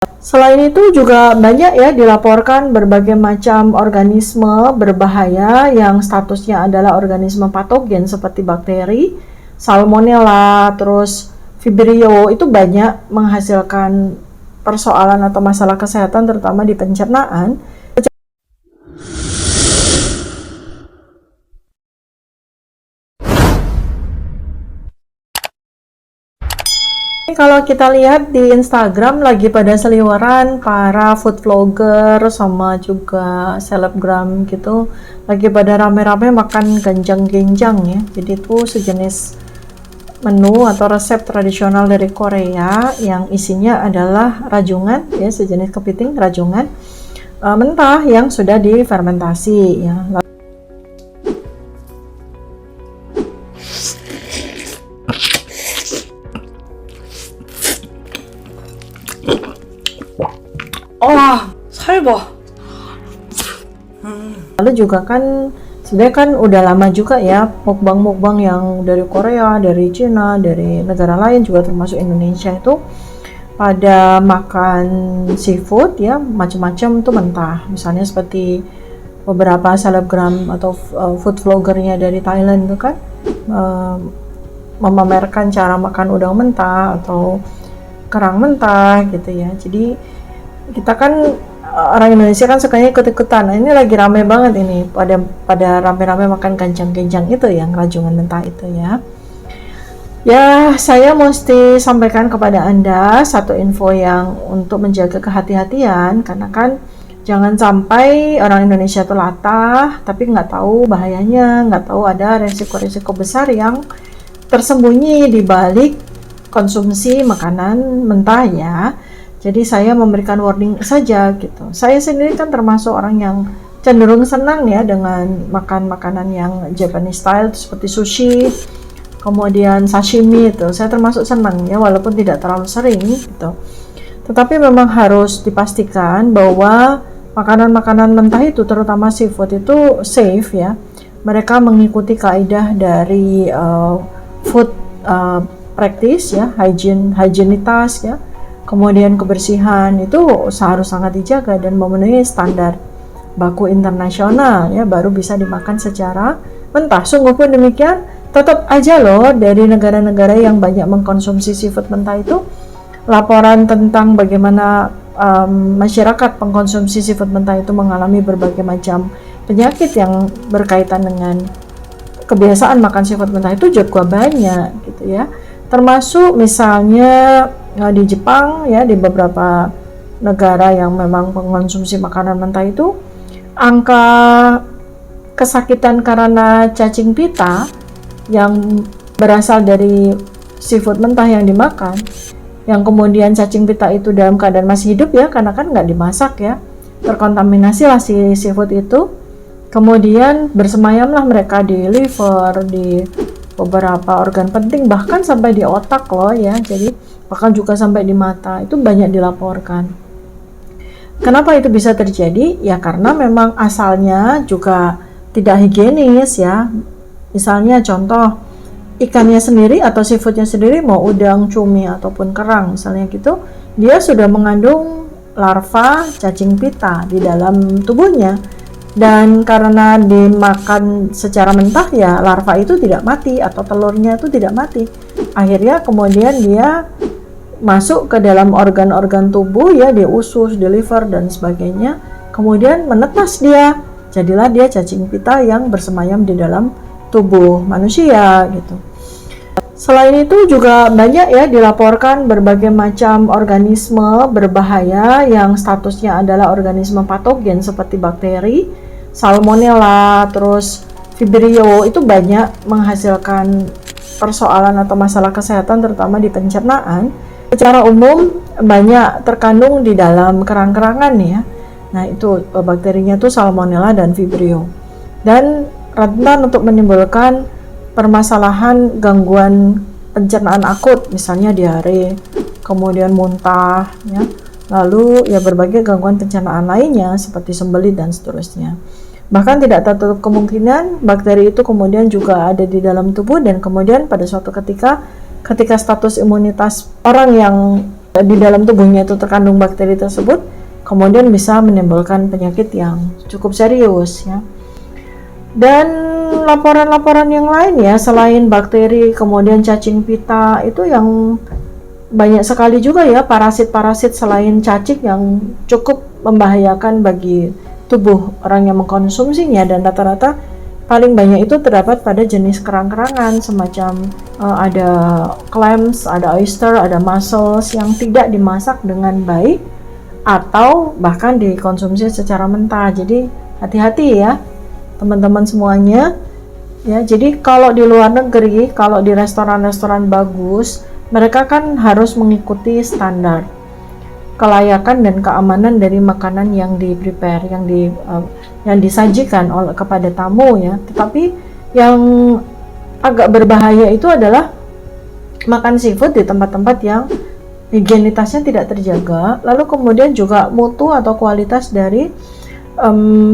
Selain itu juga banyak ya dilaporkan berbagai macam organisme berbahaya yang statusnya adalah organisme patogen seperti bakteri, salmonella, terus vibrio itu banyak menghasilkan persoalan atau masalah kesehatan terutama di pencernaan. Kalau kita lihat di Instagram lagi pada seliweran para food vlogger sama juga selebgram gitu lagi pada rame-rame makan ganjang-genjang ya. Jadi itu sejenis menu atau resep tradisional dari Korea yang isinya adalah rajungan ya, sejenis kepiting rajungan mentah yang sudah difermentasi ya. Lalu juga kan sebenarnya kan udah lama juga ya mukbang-mukbang yang dari Korea, dari Cina, dari negara lain juga termasuk Indonesia itu pada makan seafood ya macam-macam tuh mentah. Misalnya seperti beberapa selebgram atau food vloggernya dari Thailand itu kan memamerkan cara makan udang mentah atau kerang mentah gitu ya. Jadi kita kan orang Indonesia kan sukanya ikut-ikutan. Nah, ini lagi rame banget ini pada rame-rame makan ganjang-genjang itu yang rajungan mentah itu ya. Ya, saya mesti sampaikan kepada Anda satu info yang untuk menjaga kehati-hatian karena kan jangan sampai orang Indonesia itu latah tapi nggak tahu bahayanya, nggak tahu ada resiko-resiko besar yang tersembunyi di balik konsumsi makanan mentah ya. Jadi saya memberikan warning saja gitu. Saya sendiri kan termasuk orang yang cenderung senang ya dengan makan makanan yang Japanese style seperti sushi, kemudian sashimi itu. Saya termasuk senang ya walaupun tidak terlalu sering gitu. Tetapi memang harus dipastikan bahwa makanan-makanan mentah itu terutama seafood itu safe ya. Mereka mengikuti kaidah dari food practice ya, higienitas ya. Kemudian kebersihan itu harus sangat dijaga dan memenuhi standar baku internasional ya baru bisa dimakan secara mentah. Sungguh pun demikian, tetap aja loh dari negara-negara yang banyak mengkonsumsi seafood mentah itu laporan tentang bagaimana masyarakat pengkonsumsi seafood mentah itu mengalami berbagai macam penyakit yang berkaitan dengan kebiasaan makan seafood mentah itu juga banyak gitu ya. Termasuk misalnya di Jepang ya, di beberapa negara yang memang mengkonsumsi makanan mentah itu angka kesakitan karena cacing pita yang berasal dari seafood mentah yang dimakan, yang kemudian cacing pita itu dalam keadaan masih hidup ya karena kan nggak dimasak ya, terkontaminasi lah si seafood itu, kemudian bersemayamlah mereka di liver, di beberapa organ penting, bahkan sampai di otak loh ya. Jadi bahkan juga sampai di mata, itu banyak dilaporkan. Kenapa itu bisa terjadi? Ya karena memang asalnya juga tidak higienis ya. Misalnya contoh, ikannya sendiri atau seafoodnya sendiri, mau udang, cumi, ataupun kerang misalnya gitu, dia sudah mengandung larva cacing pita di dalam tubuhnya. Dan karena dimakan secara mentah ya larva itu tidak mati atau telurnya itu tidak mati. Akhirnya kemudian dia masuk ke dalam organ-organ tubuh ya, di usus, di liver dan sebagainya, kemudian menetas dia, jadilah dia cacing pita yang bersemayam di dalam tubuh manusia gitu. Selain itu juga banyak ya dilaporkan berbagai macam organisme berbahaya yang statusnya adalah organisme patogen seperti bakteri, salmonella, terus vibrio itu banyak menghasilkan persoalan atau masalah kesehatan terutama di pencernaan. Secara umum banyak terkandung di dalam kerang-kerangan ya. Nah itu bakterinya tuh salmonella dan vibrio. Dan rentan untuk menimbulkan permasalahan gangguan pencernaan akut, misalnya diare, kemudian muntah ya. Lalu ya berbagai gangguan pencernaan lainnya seperti sembelit dan seterusnya. Bahkan tidak tertutup kemungkinan bakteri itu kemudian juga ada di dalam tubuh dan kemudian pada suatu ketika status imunitas orang yang di dalam tubuhnya itu terkandung bakteri tersebut, kemudian bisa menimbulkan penyakit yang cukup serius ya. Dan laporan-laporan yang lain ya, selain bakteri kemudian cacing pita, itu yang banyak sekali juga ya parasit-parasit selain cacing yang cukup membahayakan bagi tubuh orang yang mengkonsumsinya, dan rata-rata paling banyak itu terdapat pada jenis kerang-kerangan semacam ada clams, ada oyster, ada mussels yang tidak dimasak dengan baik atau bahkan dikonsumsi secara mentah. Jadi hati-hati ya teman-teman semuanya ya. Jadi kalau di luar negeri, kalau di restoran-restoran bagus, mereka kan harus mengikuti standar kelayakan dan keamanan dari makanan yang di-prepare, yang disajikan kepada tamu ya. Tetapi yang agak berbahaya itu adalah makan seafood di tempat-tempat yang higienitasnya tidak terjaga, lalu kemudian juga mutu atau kualitas dari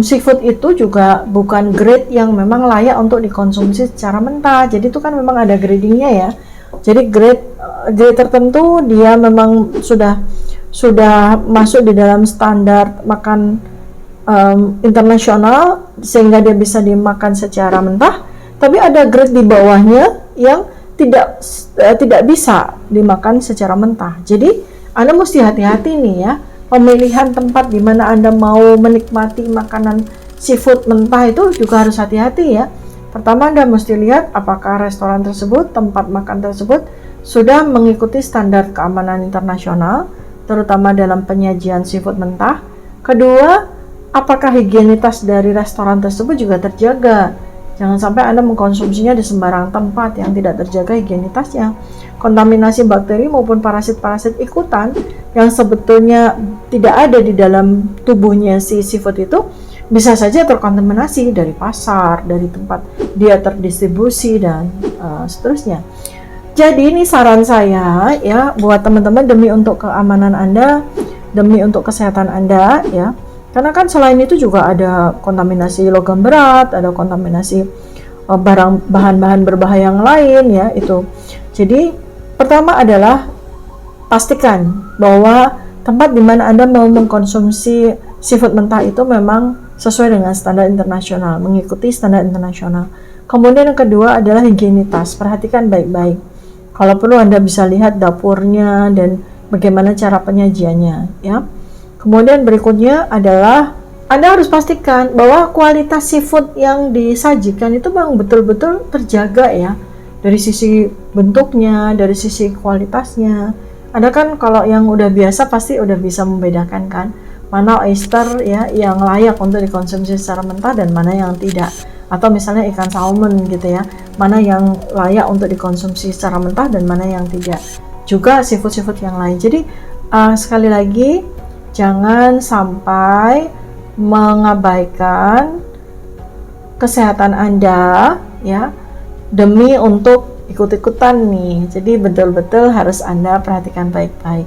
seafood itu juga bukan grade yang memang layak untuk dikonsumsi secara mentah. Jadi itu kan memang ada gradingnya ya. Jadi grade tertentu dia memang sudah masuk di dalam standar makan internasional sehingga dia bisa dimakan secara mentah. Tapi ada grade di bawahnya yang tidak bisa dimakan secara mentah. Jadi Anda mesti hati-hati nih ya. Pemilihan tempat di mana Anda mau menikmati makanan seafood mentah itu juga harus hati-hati ya. Pertama, Anda mesti lihat apakah restoran tersebut, tempat makan tersebut sudah mengikuti standar keamanan internasional, terutama dalam penyajian seafood mentah. Kedua, apakah higienitas dari restoran tersebut juga terjaga. Jangan sampai Anda mengkonsumsinya di sembarang tempat yang tidak terjaga higienitasnya. Kontaminasi bakteri maupun parasit-parasit ikutan yang sebetulnya tidak ada di dalam tubuhnya si seafood itu bisa saja terkontaminasi dari pasar, dari tempat dia terdistribusi, dan seterusnya. Jadi ini saran saya ya buat teman-teman, demi untuk keamanan Anda, demi untuk kesehatan Anda ya. Karena kan selain itu juga ada kontaminasi logam berat, ada kontaminasi bahan-bahan berbahaya yang lain ya itu. Jadi pertama adalah pastikan bahwa tempat di mana Anda mau mengkonsumsi seafood mentah itu memang sesuai dengan standar internasional, mengikuti standar internasional. Kemudian yang kedua adalah higienitas, perhatikan baik-baik. Kalau perlu Anda bisa lihat dapurnya dan bagaimana cara penyajiannya ya. Kemudian berikutnya adalah Anda harus pastikan bahwa kualitas seafood yang disajikan itu memang betul-betul terjaga ya. Dari sisi bentuknya, dari sisi kualitasnya. Anda kan kalau yang udah biasa pasti udah bisa membedakan kan mana oyster ya yang layak untuk dikonsumsi secara mentah dan mana yang tidak. Atau misalnya ikan salmon gitu ya, mana yang layak untuk dikonsumsi secara mentah dan mana yang tidak. Juga seafood-seafood yang lain. Jadi sekali lagi, jangan sampai mengabaikan kesehatan Anda ya demi untuk ikut-ikutan nih. Jadi betul-betul harus Anda perhatikan baik-baik.